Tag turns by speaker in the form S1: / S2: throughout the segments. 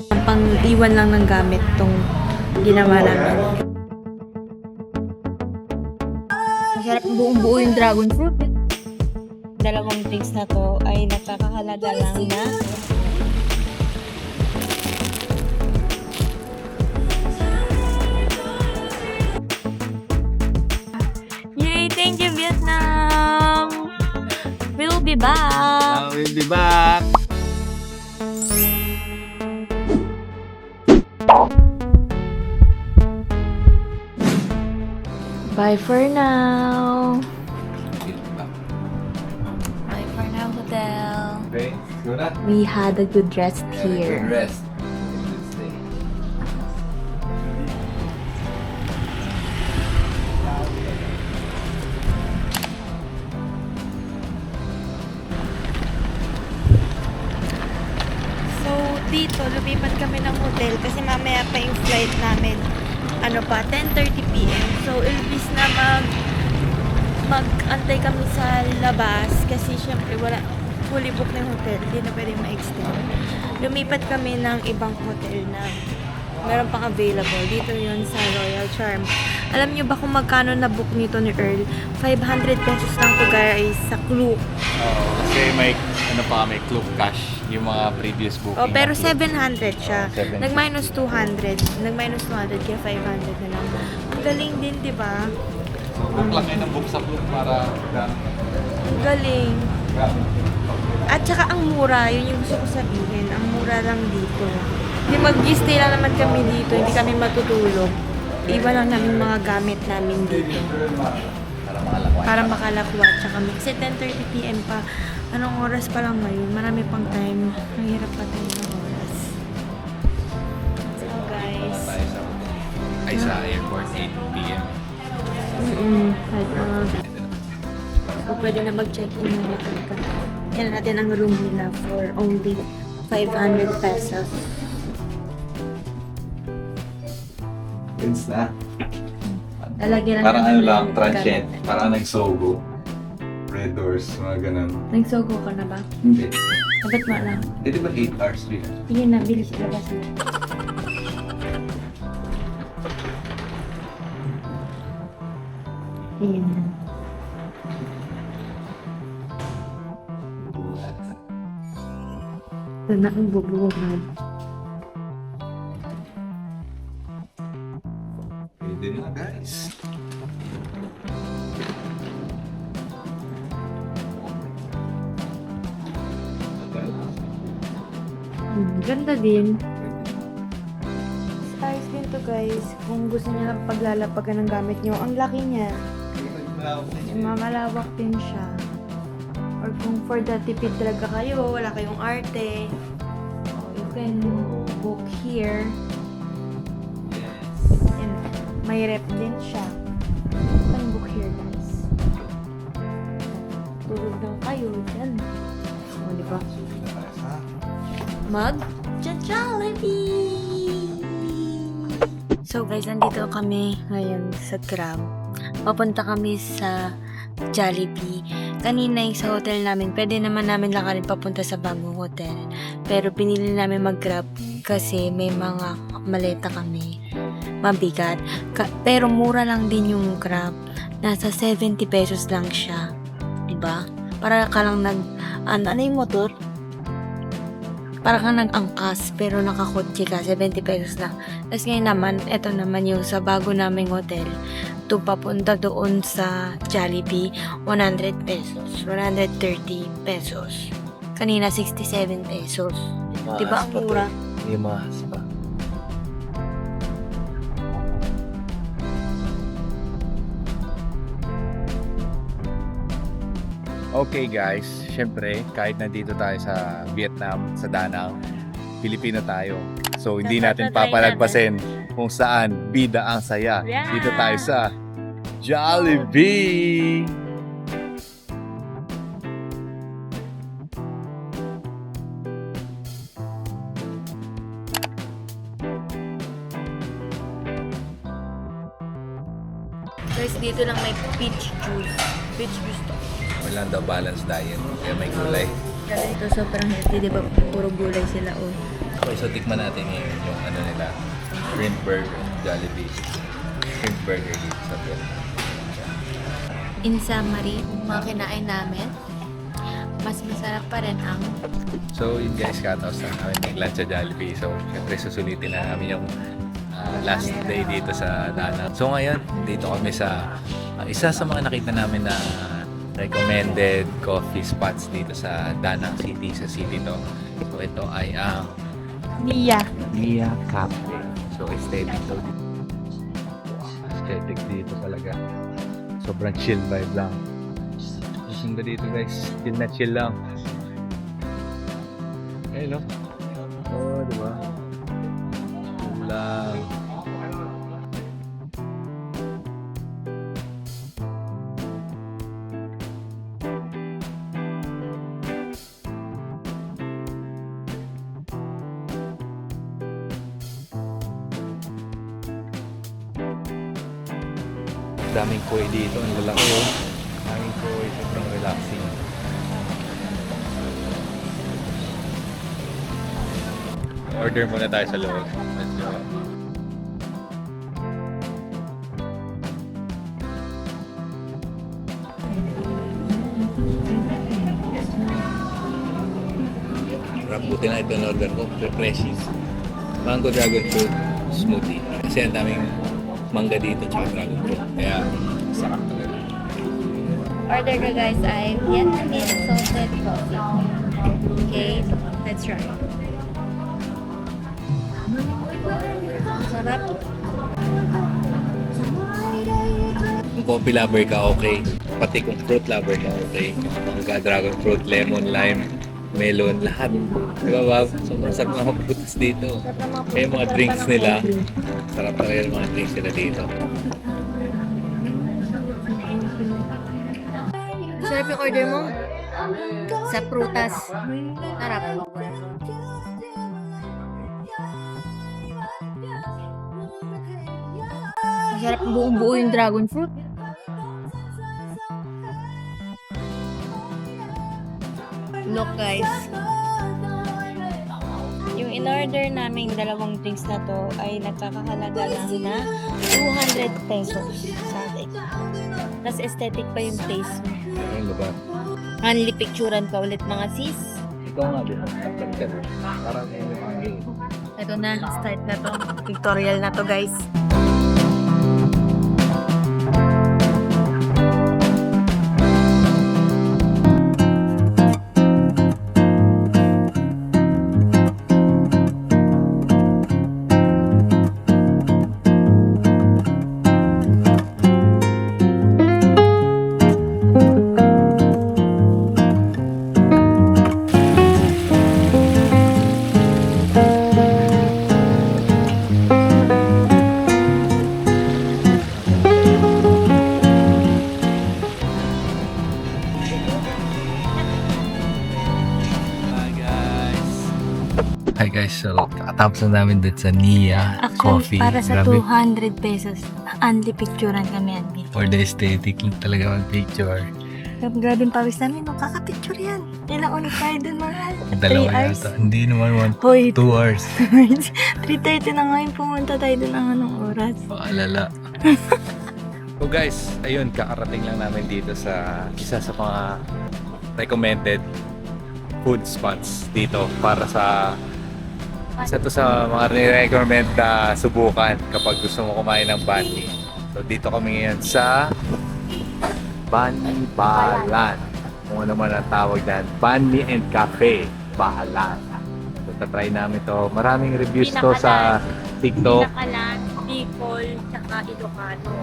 S1: Pang iwan lang ng gamit tong ginawa namin. Masarap buong buo yung dragon fruit. Dalawang drinks na to ay nakakahalaga lang na Yay! Thank you, Vietnam! We'll be back!
S2: We'll be back!
S1: Bye for now! Bye for now, hotel.
S2: Okay, go na.
S1: We had a good rest here.
S2: Good rest.
S1: So, dito, lumipat kami ng hotel kasi mamaya pa yung flight namin. Ano pa, 10:30 p.m. So, ilbis na mag-antay kami sa labas kasi syempre wala, fully book na yung hotel. Hindi na pwede ma-extend. Lumipat kami ng ibang hotel na meron pang available. Dito yun sa Royal Charm. Alam nyo ba kung magkano na-book nito ni Earl? 500 pesos lang to guys sa Klook.
S2: Oo, kasi may may Klook Cash yung mga previous booking.
S1: Oh, pero
S2: na Klook.
S1: 700 siya.
S2: 700.
S1: Nag-minus 200. Nag-minus 200 kaya 500 na lang. Ang galing din, di ba?
S2: So, book lang kayo ng book sa Klook para
S1: Ang galing. At saka ang mura, yun yung gusto ko sabihin. Ang mura lang dito. Hindi mag-stay lang naman kami dito, hindi kami matutulog. Iba lang namin mga gamit namin dito.
S2: para makalakwat.
S1: Para makalakwat siya kami. Kasi 10:30 p.m. pa. Anong oras pa lang ngayon? Marami pang time. Ang hirap pa tayo ng oras. So guys.
S2: Tayo sa ay sa airport 8 p.m.
S1: So pwede na mag-check-in na natin. Yan natin ang room nila for only 500 pesos.
S2: Goods na.
S1: Lalagyan
S2: Parang
S1: natin
S2: ano lang,
S1: ng
S2: transient.
S1: gamit.
S2: Parang nag-sogo. Red doors, mga ganun.
S1: Nagsogo ka na ba?
S2: Hindi.
S1: Sabat mo lang.
S2: Eh, di ba 8 hours din?
S1: Sige na, bilis labas mo. Ayan na. Ito na ang bubuhan.
S2: Pwede na, guys.
S1: Ganda din. Size din to guys. Kung gusto niyo lang paglalapagan ng gamit nyo, ang laki niya. Mamalawak din siya. Or kung for the tipid talaga kayo, wala kayong arte, you can book here. And may rep din siya. You can book here guys. Tulog lang kayo dyan. O, diba? Jollibee! So guys, nandito kami ngayon sa Grab. Papunta kami sa Jollibee. Kanina yung sa hotel namin, pwede naman namin lakarin papunta sa bagong hotel. Pero pinili namin mag-Grab kasi may mga maleta kami. Mabigat. Pero mura lang din yung Grab. Nasa 70 pesos lang siya. Diba? Para ka lang ano yung motor? Para kang nag-angkas pero nakakotse ka, 70 pesos lang. Tapos ngayon naman, eto naman yung sa bago naming hotel. Ito papunta doon sa Jollibee, 100 pesos, 130 pesos. Kanina, 67 pesos. Diba ang mura?
S2: Hindi mahas pa. Okay guys, syempre kahit nandito tayo sa Vietnam, sa Da Nang, Pilipino tayo. So hindi natin papalagpasin kung saan bida ang saya.
S1: Yeah.
S2: Dito tayo sa Jollibee!
S1: Guys, dito lang may peach juice. Peach juice to.
S2: Walang daw balanced diet, kaya may gulay.
S1: Ito sobrang healthy, di ba? Puro gulay sila, oh.
S2: Okay, so tikman natin ngayon yung ano nila, shrimp burger, Jollibee. Shrimp burger dito sa Vietnam.
S1: In summary, mga kinain namin, mas masarap pa rin ang
S2: So yun guys, katapos na namin mag-lunch sa Jollibee. So syempre susulitin na namin yung last day dito sa Danang. So ngayon, dito kami sa isa sa mga nakita namin na recommended coffee spots dito sa Danang City, sa city to. So ito ay ang
S1: Mia.
S2: Mia Cafe. So aesthetic daw dito. Aesthetic dito talaga. Sobrang chill vibe lang. Gising ba dito guys? Chill na chill lang. Ayun no? Oo, diba? Chill lang. Daming koi dito, ang lalaki oh. Daming koi, sobrang relaxing. Order muna tayo sa loob. Let's go. Sarap, buti na ito in-order ko, refreshes. Mango dragon fruit smoothie. Kasi ang daming mangga dito tsaka dragon fruit. Kaya sarap talaga.
S1: Order ko guys ay Vietnamese salted coffee. Okay, let's try. Sarap.
S2: Kung coffee lover ka, okay. Pati kung fruit lover ka, okay. Mangga, dragon fruit, lemon, lime, melon, lahat. Diba ba? Sobrang sarap ng mga fruits dito. Kaya yung mga drinks nila, sarap talaga yung mga drinks nila dito.
S1: Sarap yung order mo? Sa prutas. Sarap. Masarap buong-buo yung dragon fruit. Look guys. Yung in-order naming dalawang drinks na to ay nagkakahalaga lang na 200 pesos sa atin. Tapos aesthetic pa yung taste.
S2: Ayun ba?
S1: Only picturean ka ulit mga sis.
S2: Ikaw nga din. Parang yung
S1: Ito na, start na to. Pictorial na to guys.
S2: Hi guys, so kakatapos na namin dito sa Nia Coffee.
S1: Para sa
S2: Grabe.
S1: 200 pesos, only picturean kami.
S2: For the aesthetic lang talaga mag-picture.
S1: Grabe yung pawis namin, no? Kakapicture yan. Ilang ulit tayo dun, mahal? 3
S2: Dalawa
S1: hours?
S2: yata. Hindi naman
S1: Hoy,
S2: 2 hours.
S1: 3:30 na ngayon, pumunta tayo dun ng anong oras.
S2: Paalala. So guys, ayun, kakarating lang namin dito sa isa sa mga recommended food spots dito para sa isa to sa mga recommend na subukan kapag gusto mo kumain ng banh mi. So dito kami ngayon sa Banh Mi Balan. Kung ano man ang tawag dyan, Banh Mi and Cafe Balan. So tatry namin to. Maraming reviews to sa TikTok.
S1: Pinakalan, Bicol, tsaka Ilocano.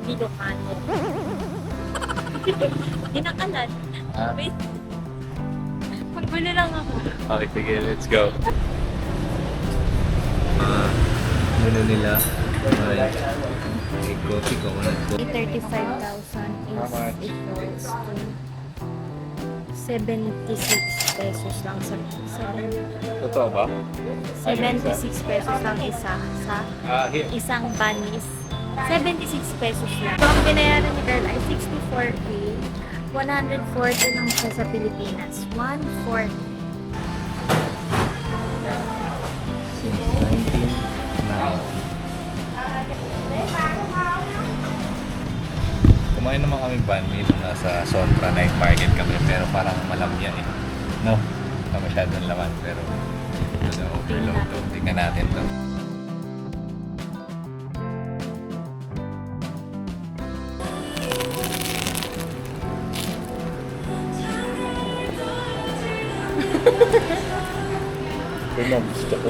S1: Ilocano. Pinakalan.
S2: Ah.
S1: Wait. Magbulo lang ako.
S2: Okay, sige, let's go. Menu nila. May coffee, coconut coffee.
S1: 35,000
S2: How much?
S1: is equals to 76 pesos lang sa
S2: Totoo ba?
S1: 76 pesos lang isa sa
S2: Here.
S1: isang banis. 76 pesos lang. So, ang binayaran ni girl ay 64K. 140 lang siya sa Pilipinas. 140.
S2: Since 1990. Kumain naman kami banh mi nung nasa Sontra Night Market kami pero parang malamya eh. No? Hindi masyadong laman pero ito na overload to. Tingnan natin to. Ito na gusto ko.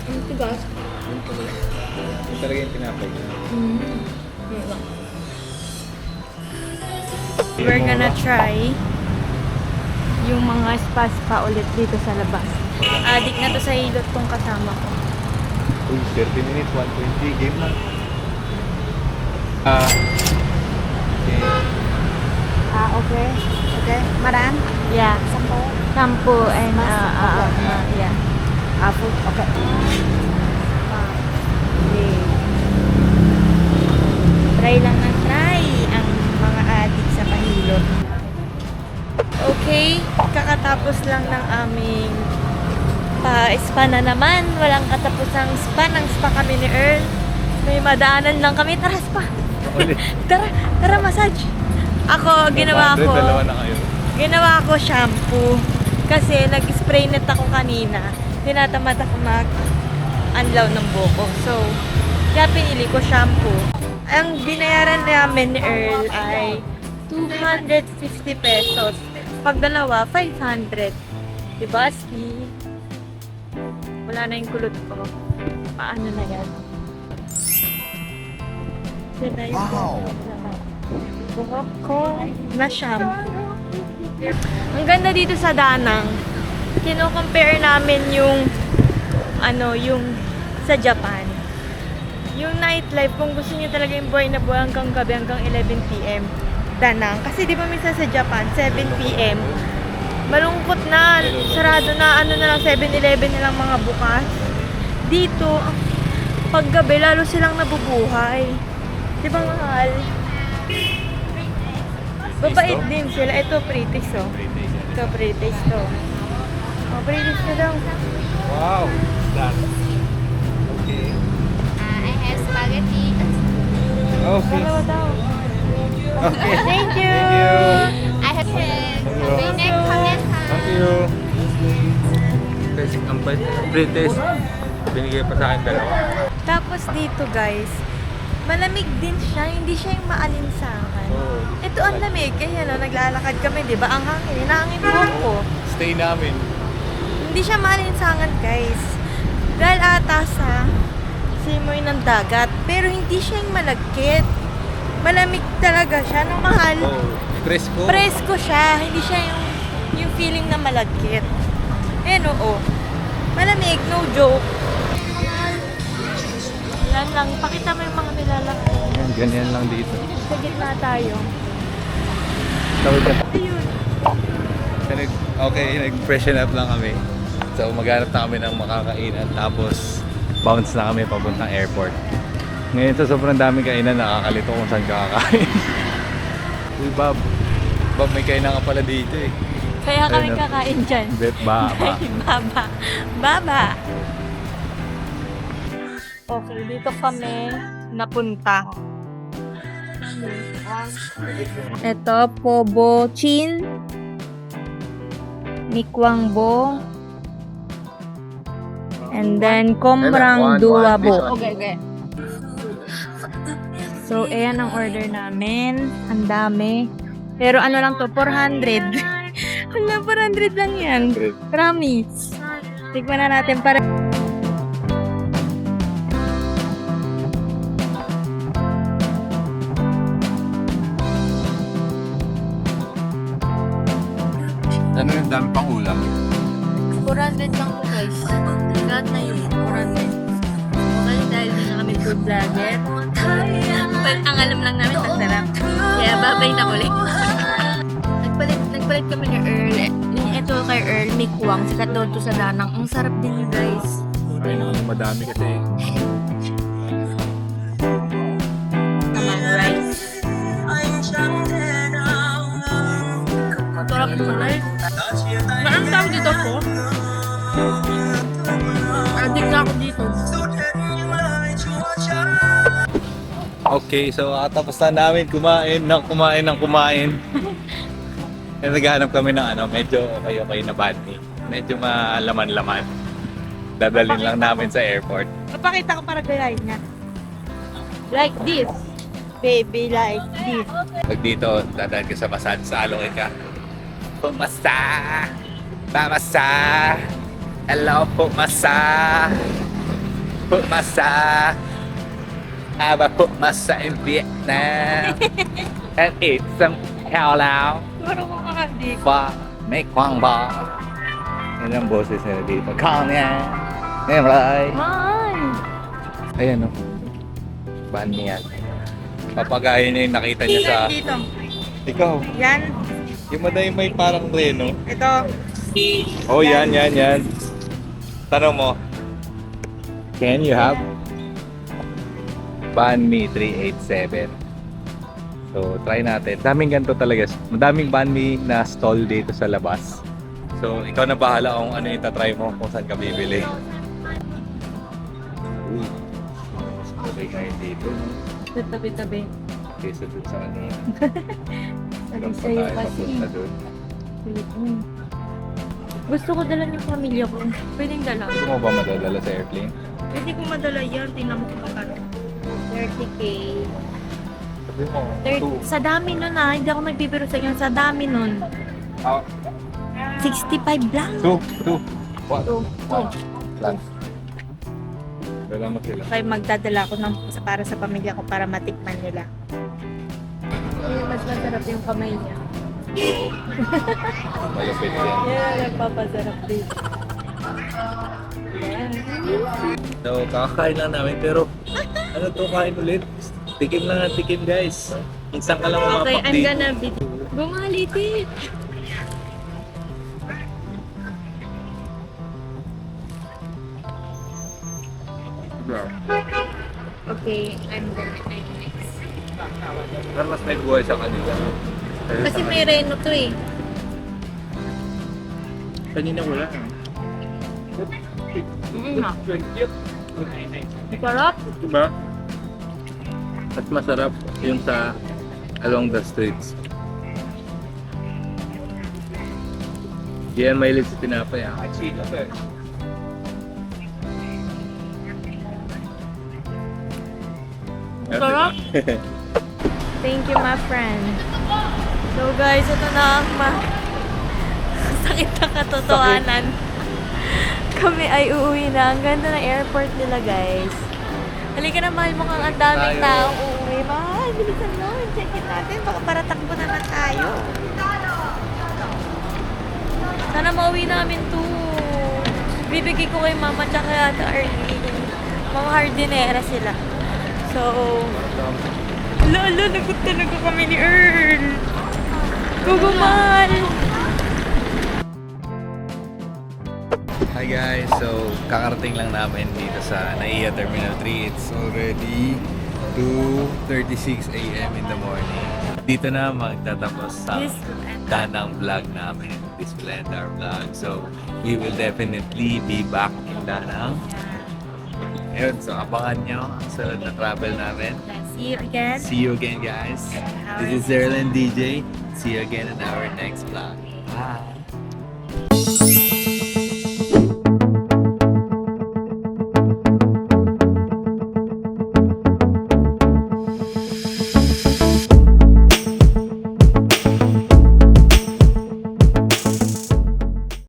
S1: Ang tigas.
S2: Yun talaga. Yun talaga yung tinapay niya.
S1: We're gonna try yung mga spa ulit dito sa labas. Adik na to sa hilot kong kasama ko.
S2: Uy, 30 minutes, 120. Game na. Okay.
S1: Okay. Okay. Maran? Yeah. Sampo and yeah.
S3: Food, okay.
S1: Okay. Try lang ng try ang mga adik sa kahilot. Okay, kakatapos lang ng aming spa na naman. Walang katapusang spa. Ng spa kami ni Earl. May madaanan lang kami. Tara, spa.
S2: Ulit.
S1: Tara, massage. Ako, ginawa
S2: 500,
S1: ko.
S2: dalawa na kayo.
S1: Ginawa ko shampoo. Kasi nag-spray net ako kanina. Tinatamad ako mag-anlaw ng buko. So, kaya pinili ko shampoo. Ang binayaran namin ni Earl ay 250 pesos. Pag dalawa, 500. Diba, Ski? Wala na yung kulot ko. Paano na yan? Sila yung buhok ko na shampoo. Ang ganda dito sa Danang. Kino-compare namin yung yung sa Japan. Yung nightlife, kung gusto niyo talaga yung buhay na buhay hanggang gabi, hanggang 11 p.m. Danang. Kasi di ba minsan sa Japan, 7 p.m. malungkot na, sarado na, na lang, 7-Eleven na lang mga bukas. Dito, paggabi, lalo silang nabubuhay. Di ba mahal? Babait din sila. Ito, British, oh. Ito, British to. Oh, British na daw.
S2: Wow! That. Okay.
S3: I have spaghetti.
S2: Okay.
S1: Dalawa daw.
S2: Okay.
S1: Thank you!
S3: I have next comment.
S2: Thank you. Guys, ang bait. British. Binigay pa sa akin dalawa.
S1: Tapos dito, guys, malamig din siya. Hindi siya yung maalinsangan.
S2: Oo.
S1: Ito ang lamig. Kaya naglalakad kami, di ba? Ang hangin. Nangin ko.
S2: Stay namin.
S1: Hindi siya maalinsangan, guys. Dahil ata sa simoy ng dagat. Pero hindi siya yung malagkit. Malamig talaga siya. Nung mahal,
S2: Oh, presko.
S1: presko siya. Hindi siya yung feeling na malagkit. Ayan, oo. Malamig, no joke. Yan lang. Pakita mo yung mga nilalakad.
S2: Yan, ganyan lang dito.
S1: Sa gitna tayo.
S2: Tawid ka.
S1: Ayun.
S2: Okay, nag-freshen up lang kami. So, maghanap na kami ng makakainan. Tapos, bounce na kami papuntang airport. Ngayon sa sobrang daming kainan, nakakalito kung saan kakain. Uy, Bob. Bob, may kainan ka pala dito eh.
S1: Kaya kami
S2: Ayun,
S1: kakain dyan.
S2: Bet, baba.
S1: Baba. Baba. Okay, dito kami napunta. Ito, Pobo Chin. Nikwangbo. And then, Komrang Duwabo. Okay. So, ayan ang order namin. Ang dami. Pero ano lang to, 400. Wala, 400 lang yan. Promise. Tikman na natin para...
S2: Ano yung dami pang ulam?
S1: 400 lang po, guys. Lahat na yun, 400. Okay, dahil din na kami food vlogger. Ang alam lang namin, masarap. Kaya babay na ulit. Nagpalit kami ni Earl. Ito kay Earl, Balikwang. Sikat daw to sa Danang. Ang sarap din yun, guys.
S2: Ay, madami kasi.
S1: Naman, rice. Masarap po, guys. Ang tawag dito po? Adik na ako dito.
S2: Okay, so tapos na namin kumain ng kumain. Eh, naghahanap kami ng medyo okay na banh. Medyo malaman-laman. Dadalhin lang namin sa airport.
S1: Papakita ko para galayin niya. Like this. Baby, like this.
S2: Pag dito, dadalhin ka sa massage, sa alungin ka. Pumasa! Pamasa! Hello, pumasa! Pumasa! Aba pumasa in Vietnam! And eat some cow lao!
S1: Parang makakandi.
S2: Ba, may kwang ba? Yan ang boses nila dito. Kang yan! Yan, right?
S1: Hi!
S2: Ayan o. Baan niya yan? Papagayin niya yung nakita niya sa...
S1: Dito.
S2: Ikaw,
S1: Yan.
S2: yung may parang reno.
S1: Ito.
S2: Oh, yan. Tanong mo. Can you have banh mi 387? So, try natin. Daming ganito talaga. Madaming banh mi na stall dito sa labas. So, ikaw na bahala kung ano yung tatry mo, kung saan ka bibili. Uy. Okay ngayon dito.
S1: Sa tabi-tabi.
S2: Kesa dun sa kanina.
S1: Sabi
S2: Saan pa
S1: sa'yo
S2: tayo
S1: kasi.
S2: papunta dun?
S1: Gusto ko dala yung pamilya ko. Pwedeng dala.
S2: Gusto mo ba madadala sa airplane?
S1: Pwede ko madala yan. Tingnan mo kung magkano. 30K.
S2: Sabi mo, two.
S1: Sa dami nun ah. Hindi ako nagbibiro sa inyo. Sa dami nun.
S2: Ah,
S1: 65 lang.
S2: two. What?
S1: Two.
S2: Lang. Dala mo sila.
S1: Kaya magdadala ko ng para sa pamilya ko para matikman nila. Mas masarap yung kamay niya.
S2: Malupit yan.
S1: Yeah, nagpapasarap din.
S2: So, kakakain lang namin pero ano to kain ulit? Tikim lang ang tikim guys. Minsan ka lang
S1: Okay,
S2: umapak
S1: I'm
S2: dito.
S1: gonna be... Bumalitit! Okay, I'm gonna try next.
S2: Pero mas may buhay sa kanila.
S1: Kasi may reno to eh.
S2: Kanina wala.
S1: Sarap?
S2: Diba? Mas masarap yung sa along the streets. Yan, may sa tinapay.
S1: Sarap? Thank you, my friend. So guys, ito na ang sakit na katotohanan. Kami ay uuwi na. Ang ganda ng airport nila, guys. Halika na, mahal, mukhang ang daming
S2: Tayo.
S1: taong uuwi. Mahal, bilisan mo. Check it natin. Baka para takbo naman tayo. Sana mauwi namin to. Bibigay ko kay mama tsaka kay Ate Arlene. Mga hardinera sila. So, lalo, nagot talaga kami ni Earl. Gugumal!
S2: Hi guys, so kakarating lang namin dito sa NAIA Terminal 3. It's already 2:36 AM in the morning. Dito na magtatapos sa Danang vlog namin, this Splendor vlog. So we will definitely be back in Danang. Ayun, so abangan nyo ang sunod na travel namin.
S1: See you again.
S2: See you again guys. This is Zerlin DJ. See you again in our next vlog. Bye!